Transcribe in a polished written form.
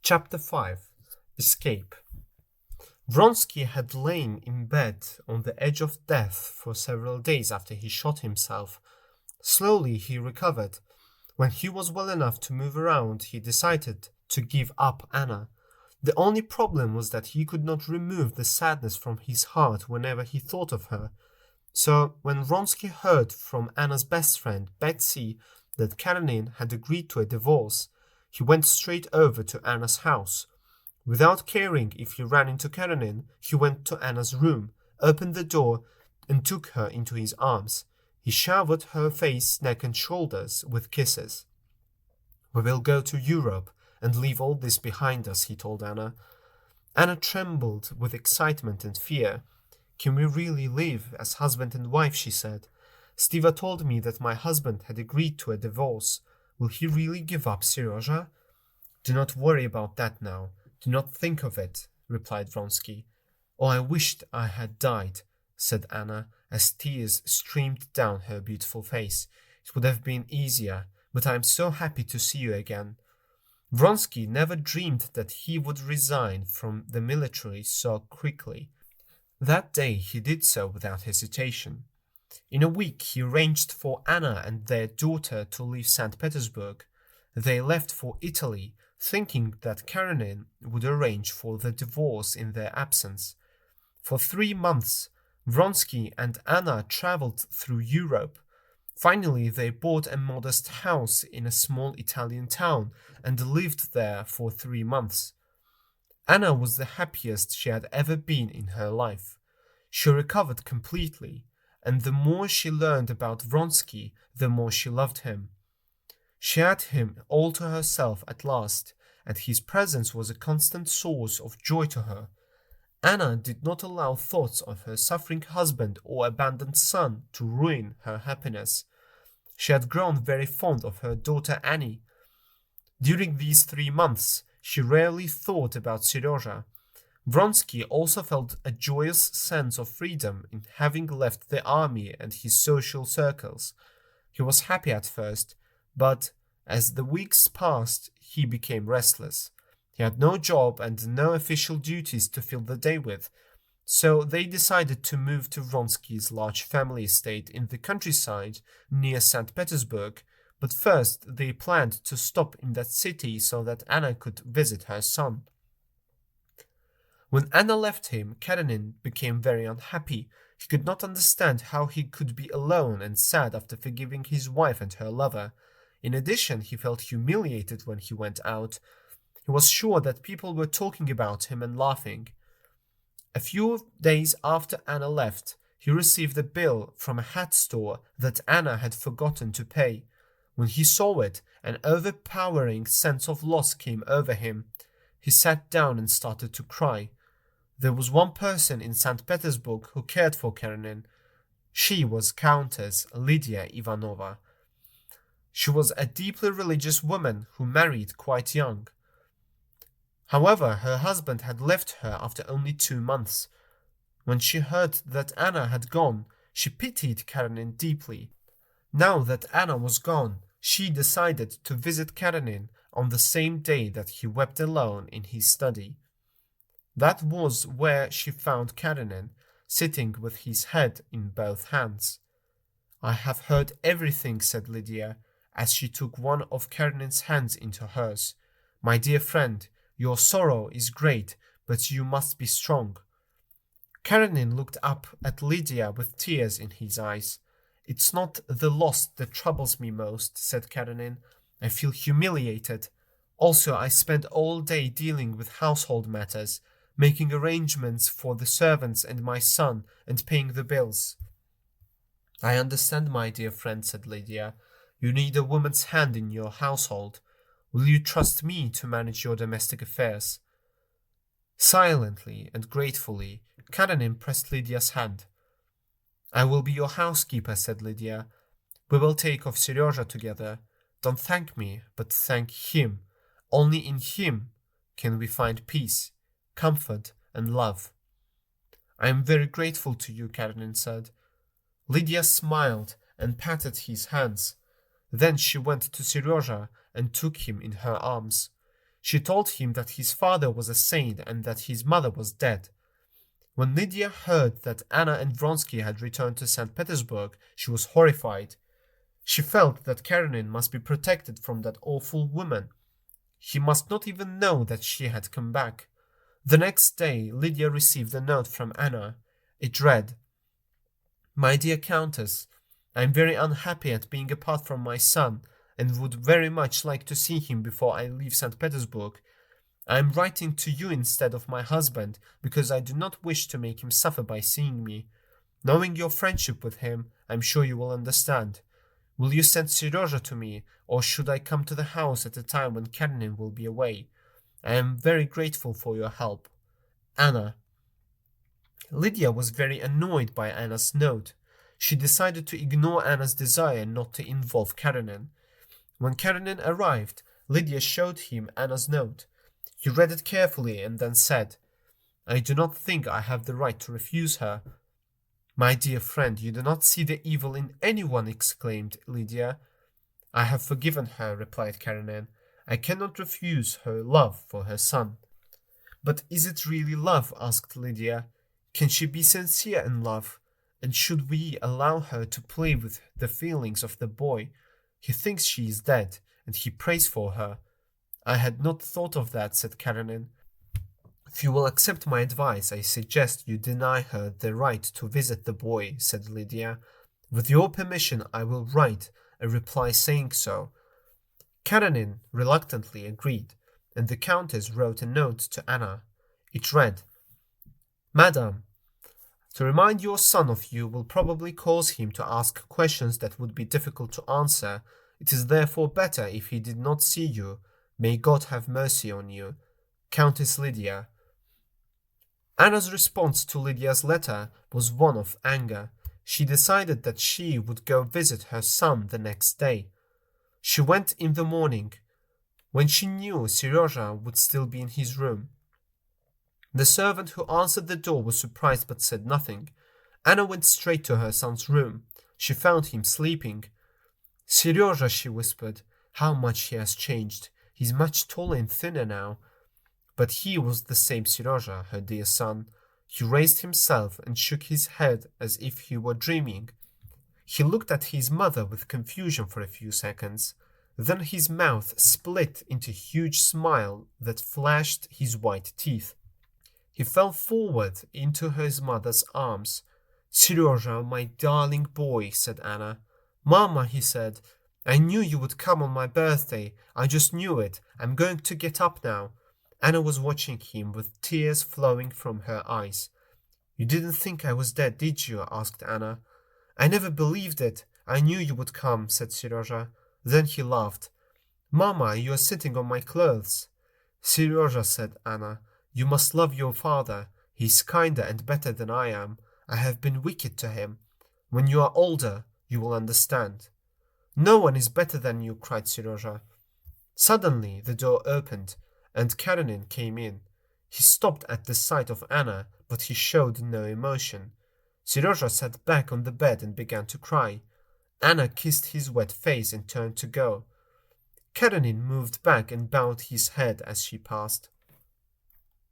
Chapter 5. Escape. Vronsky had lain in bed on the edge of death for several days after he shot himself. Slowly he recovered. When he was well enough to move around, he decided to give up Anna. The only problem was that he could not remove the sadness from his heart whenever he thought of her. So when Vronsky heard from Anna's best friend, Betsy, that Karenin had agreed to a divorce, he went straight over to Anna's house. Without caring if he ran into Karenin, he went to Anna's room, opened the door, and took her into his arms. He showered her face, neck, and shoulders with kisses. "We will go to Europe and leave all this behind us," he told Anna. Anna trembled with excitement and fear. "Can we really live as husband and wife?" she said. "Stiva told me that my husband had agreed to a divorce. Will he really give up Serozha?" "Do not worry about that now. Do not think of it," replied Vronsky. "Oh, I wished I had died," said Anna, as tears streamed down her beautiful face. "It would have been easier, but I am so happy to see you again." Vronsky never dreamed that he would resign from the military so quickly. That day he did so without hesitation. In a week he arranged for Anna and their daughter to leave St. Petersburg. They left for Italy, thinking that Karenin would arrange for the divorce in their absence. For 3 months, Vronsky and Anna traveled through Europe. Finally, they bought a modest house in a small Italian town and lived there for 3 months. Anna was the happiest she had ever been in her life. She recovered completely, and the more she learned about Vronsky, the more she loved him. She had him all to herself at last, and his presence was a constant source of joy to her. Anna did not allow thoughts of her suffering husband or abandoned son to ruin her happiness. She had grown very fond of her daughter Annie. During these 3 months, she rarely thought about Serozha. Vronsky also felt a joyous sense of freedom in having left the army and his social circles. He was happy at first, but as the weeks passed, he became restless. He had no job and no official duties to fill the day with, so they decided to move to Vronsky's large family estate in the countryside near St. Petersburg, but first they planned to stop in that city so that Anna could visit her son. When Anna left him, Karenin became very unhappy. He could not understand how he could be alone and sad after forgiving his wife and her lover. In addition, he felt humiliated when he went out. He was sure that people were talking about him and laughing. A few days after Anna left, he received a bill from a hat store that Anna had forgotten to pay. When he saw it, an overpowering sense of loss came over him. He sat down and started to cry. There was one person in St. Petersburg who cared for Karenin. She was Countess Lydia Ivanova. She was a deeply religious woman who married quite young. However, her husband had left her after only 2 months. When she heard that Anna had gone, she pitied Karenin deeply. Now that Anna was gone, she decided to visit Karenin on the same day that he wept alone in his study. That was where she found Karenin, sitting with his head in both hands. "I have heard everything," said Lydia, as she took one of Karenin's hands into hers. "My dear friend, your sorrow is great, but you must be strong." Karenin looked up at Lydia with tears in his eyes. "It's not the loss that troubles me most," said Karenin. "I feel humiliated. Also, I spent all day dealing with household matters, making arrangements for the servants and my son, and paying the bills." "I understand, my dear friend," said Lydia. "You need a woman's hand in your household. Will you trust me to manage your domestic affairs?" Silently and gratefully, Karenin pressed Lydia's hand. "I will be your housekeeper," said Lydia. "We will take off Serozha together. Don't thank me, but thank him. Only in him can we find peace, comfort, and love." "I am very grateful to you," Karenin said. Lydia smiled and patted his hands. Then she went to Serozha and took him in her arms. She told him that his father was a saint and that his mother was dead. When Lydia heard that Anna and Vronsky had returned to St. Petersburg, she was horrified. She felt that Karenin must be protected from that awful woman. He must not even know that she had come back. The next day, Lydia received a note from Anna. It read, "My dear Countess, I am very unhappy at being apart from my son, and would very much like to see him before I leave St. Petersburg. I am writing to you instead of my husband, because I do not wish to make him suffer by seeing me. Knowing your friendship with him, I am sure you will understand. Will you send Serozha to me, or should I come to the house at a time when Karenin will be away? I am very grateful for your help. Anna." Lydia was very annoyed by Anna's note. She decided to ignore Anna's desire not to involve Karenin. When Karenin arrived, Lydia showed him Anna's note. He read it carefully and then said, "I do not think I have the right to refuse her." "My dear friend, you do not see the evil in anyone," exclaimed Lydia. "I have forgiven her," replied Karenin. "I cannot refuse her love for her son." "But is it really love?" asked Lydia. "Can she be sincere in love? And should we allow her to play with the feelings of the boy? He thinks she is dead, and he prays for her." "I had not thought of that," said Karenin. "If you will accept my advice, I suggest you deny her the right to visit the boy," said Lydia. "With your permission, I will write a reply saying so." Karenin reluctantly agreed, and the Countess wrote a note to Anna. It read, "Madam, to remind your son of you will probably cause him to ask questions that would be difficult to answer. It is therefore better if he did not see you. May God have mercy on you. Countess Lydia." Anna's response to Lydia's letter was one of anger. She decided that she would go visit her son the next day. She went in the morning, when she knew Serozha would still be in his room. The servant who answered the door was surprised but said nothing. Anna went straight to her son's room. She found him sleeping. "Serozha," she whispered, "how much he has changed. He's much taller and thinner now." But he was the same Serozha, her dear son. He raised himself and shook his head as if he were dreaming. He looked at his mother with confusion for a few seconds. Then his mouth split into a huge smile that flashed his white teeth. He fell forward into his mother's arms. "Serozha, my darling boy," said Anna. "Mama," he said, "I knew you would come on my birthday. I just knew it. I'm going to get up now." Anna was watching him with tears flowing from her eyes. "You didn't think I was dead, did you?" asked Anna. "I never believed it. I knew you would come," said Serozha. Then he laughed. "Mama, you are sitting on my clothes." "Serozha," said Anna, "you must love your father. He is kinder and better than I am. I have been wicked to him. When you are older, you will understand." "No one is better than you," cried Serozha. Suddenly the door opened, and Karenin came in. He stopped at the sight of Anna, but he showed no emotion. Serozha sat back on the bed and began to cry. Anna kissed his wet face and turned to go. Karenin moved back and bowed his head as she passed.